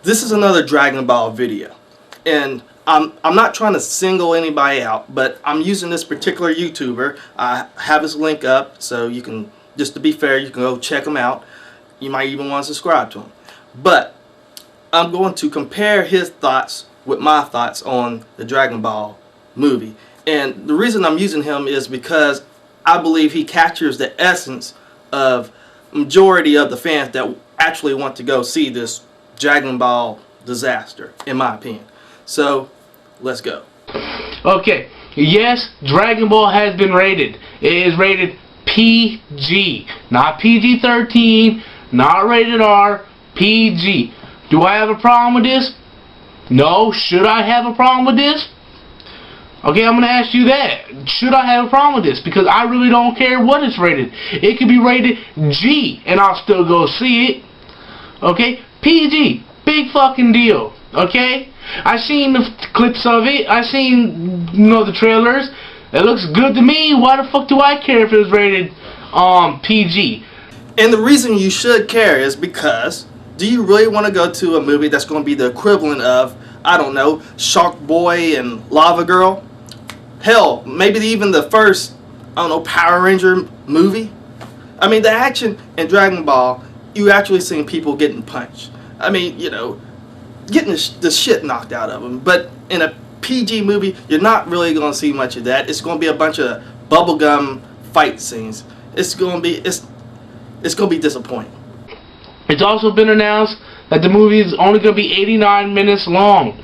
This is another Dragon Ball video, and I'm not trying to single anybody out, but I'm using this particular YouTuber. I have his link up, so you can, just to be fair, you can go check him out. You might even want to subscribe to him. But I'm going to compare his thoughts with my thoughts on the Dragon Ball movie. And the reason I'm using him is because I believe he captures the essence of majority of the fans that actually want to go see this Dragon Ball disaster, in my opinion. So, let's go. Okay, yes, Dragon Ball has been rated. It is rated PG, not PG-13, not rated R, PG. Do I have a problem with this? No. Should I have a problem with this? Okay, I'm going to ask you that. Should I have a problem with this? Because I really don't care what it's rated. It could be rated G, and I'll still go see it. Okay? PG. Big fucking deal. Okay? I seen the clips of it. I seen, the trailers. It looks good to me. Why the fuck do I care if it was rated PG? And the reason you should care is because, do you really want to go to a movie that's going to be the equivalent of, I don't know, Shark Boy and Lava Girl? Hell, maybe even the first, I don't know, Power Ranger movie? I mean, the action in Dragon Ball, you actually seen people getting punched. I mean, getting the shit knocked out of them. But in a PG movie, you're not really going to see much of that. It's going to be a bunch of bubblegum fight scenes. It's going to be disappointing. It's also been announced that the movie is only going to be 89 minutes long.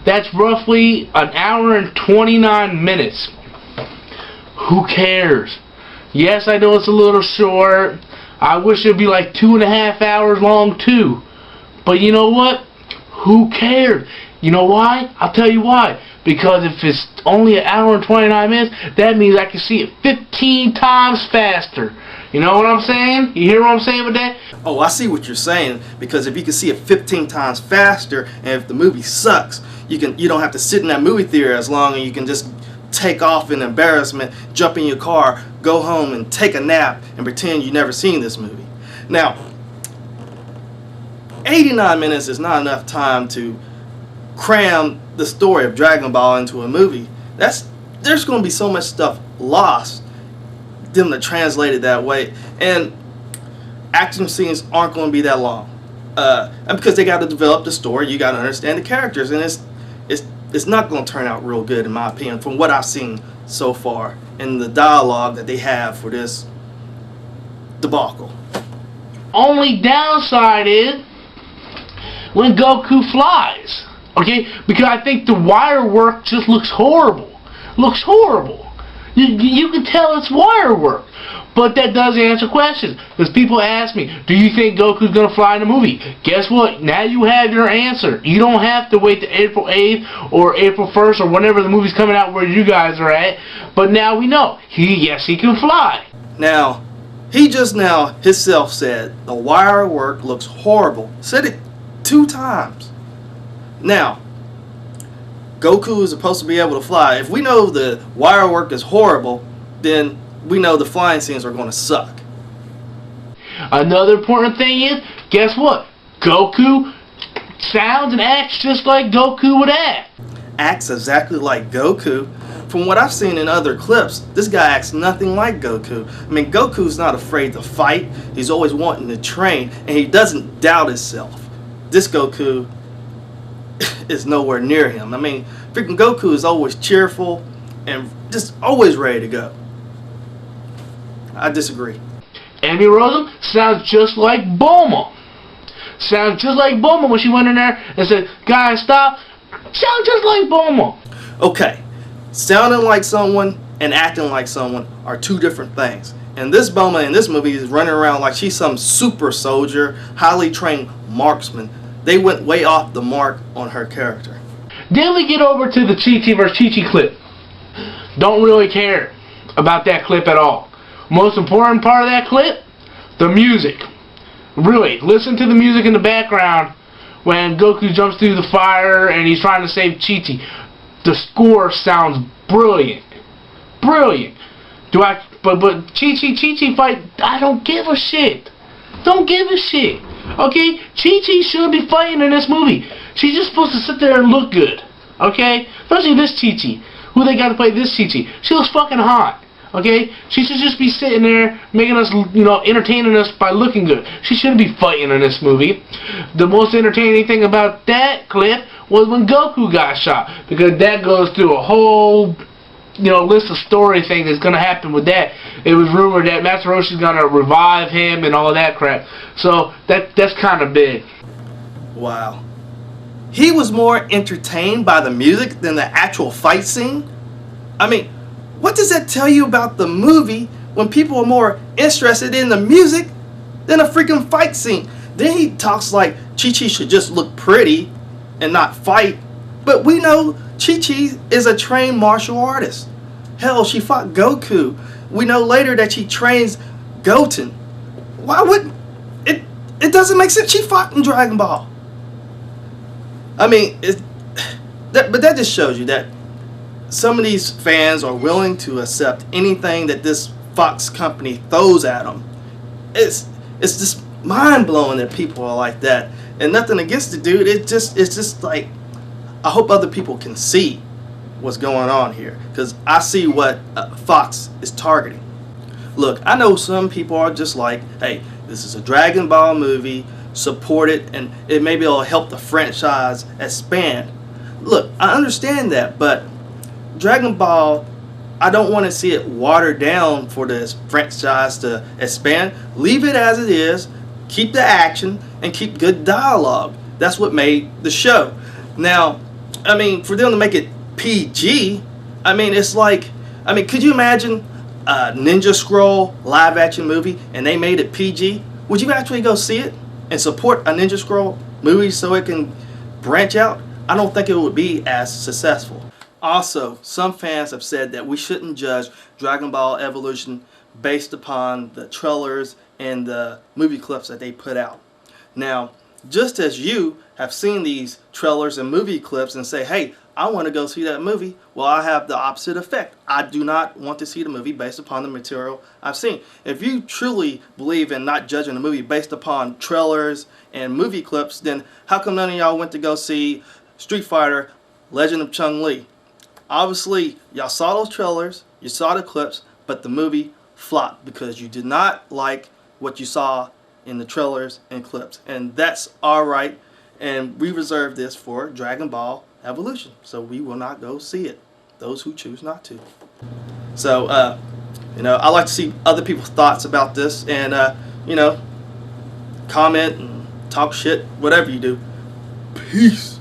That's roughly an hour and 29 minutes. Who cares? Yes, I know it's a little short. I wish it would be like 2.5 hours long too. But you know what? Who cares? You know why? I'll tell you why. Because if it's only an hour and 29 minutes, that means I can see it 15 times faster. You know what I'm saying? You hear what I'm saying with that? Oh, I see what you're saying. Because if you can see it 15 times faster, and if the movie sucks, you don't have to sit in that movie theater as long, and you can just take off in embarrassment, jump in your car, go home and take a nap and pretend you never seen this movie. Now, 89 minutes is not enough time to cram the story of Dragon Ball into a movie. There's going to be so much stuff lost them to translate it that way, and action scenes aren't going to be that long, and because they got to develop the story, you got to understand the characters, and it's not going to turn out real good, in my opinion, from what I've seen so far in the dialogue that they have for this debacle. Only downside is when Goku flies. Okay? Because I think the Wirework just looks horrible. Looks horrible. You can tell it's Wirework. But that does answer questions. Because people ask me, do you think Goku's going to fly in the movie? Guess what? Now you have your answer. You don't have to wait to April 8th or April 1st or whenever the movie's coming out where you guys are at. But now we know. Yes, he can fly. Now, he just now himself said the Wirework looks horrible. Said it 2 times. Now, Goku is supposed to be able to fly. If we know the Wirework is horrible, then we know the flying scenes are going to suck. Another important thing is, guess what? Goku sounds and acts just like Goku would act. Acts exactly like Goku? From what I've seen in other clips, this guy acts nothing like Goku. I mean, Goku's not afraid to fight. He's always wanting to train, and he doesn't doubt himself. This Goku is nowhere near him. I mean, freaking Goku is always cheerful and just always ready to go. I disagree. Amy Rosen sounds just like Bulma. Sounds just like Bulma when she went in there and said, guys, stop. Sounds just like Bulma. Okay, sounding like someone and acting like someone are 2 different things. And this Bulma in this movie is running around like she's some super soldier, highly trained marksman. They went way off the mark on her character. Then we get over to the Chi-Chi vs. Chi-Chi clip. Don't really care about that clip at all. Most important part of that clip, the music. Really, listen to the music in the background when Goku jumps through the fire and he's trying to save Chi-Chi. The score sounds brilliant. Brilliant. But Chi-Chi fight, I don't give a shit. Don't give a shit. Okay? Chi-Chi shouldn't be fighting in this movie. She's just supposed to sit there and look good. Okay? Especially this Chi-Chi. Who they got to play this Chi-Chi? She looks fucking hot. Okay? She should just be sitting there making us, entertaining us by looking good. She shouldn't be fighting in this movie. The most entertaining thing about that clip was when Goku got shot. Because that goes through a whole, list of story things that's going to happen with that. It was rumored that Master Roshi's going to revive him and all that crap. So that's kind of big. Wow. He was more entertained by the music than the actual fight scene? I mean, what does that tell you about the movie when people are more interested in the music than a freaking fight scene? Then he talks like Chi-Chi should just look pretty and not fight. But we know Chi-Chi is a trained martial artist. Hell, she fought Goku. We know later that she trains Goten. Why would it? It doesn't make sense. She fought in Dragon Ball. I mean, but that just shows you that some of these fans are willing to accept anything that this Fox company throws at them. It's just mind blowing that people are like that. And nothing against the dude. It's just like, I hope other people can see what's going on here, because I see what Fox is targeting. Look, I know some people are just like, hey, this is a Dragon Ball movie, support it, and maybe it'll help the franchise expand. Look, I understand that, but Dragon Ball, I don't want to see it watered down for this franchise to expand. Leave it as it is, keep the action, and keep good dialogue. That's what made the show. Now, I mean, for them to make it PG, I mean, it's like, could you imagine a Ninja Scroll live action movie and they made it PG? Would you actually go see it and support a Ninja Scroll movie so it can branch out? I don't think it would be as successful. Also, some fans have said that we shouldn't judge Dragon Ball Evolution based upon the trailers and the movie clips that they put out. Now, just as you have seen these trailers and movie clips and say, hey, I want to go see that movie, well, I have the opposite effect. I do not want to see the movie based upon the material I've seen. If you truly believe in not judging a movie based upon trailers and movie clips, then how come none of y'all went to go see Street Fighter Legend of Chun-Li? Obviously, y'all saw those trailers, you saw the clips, but the movie flopped because you did not like what you saw in the trailers and clips. And that's alright, and we reserve this for Dragon Ball Evolution, so we will not go see it, those who choose not to. So, I like to see other people's thoughts about this, and, comment and talk shit, whatever you do. Peace.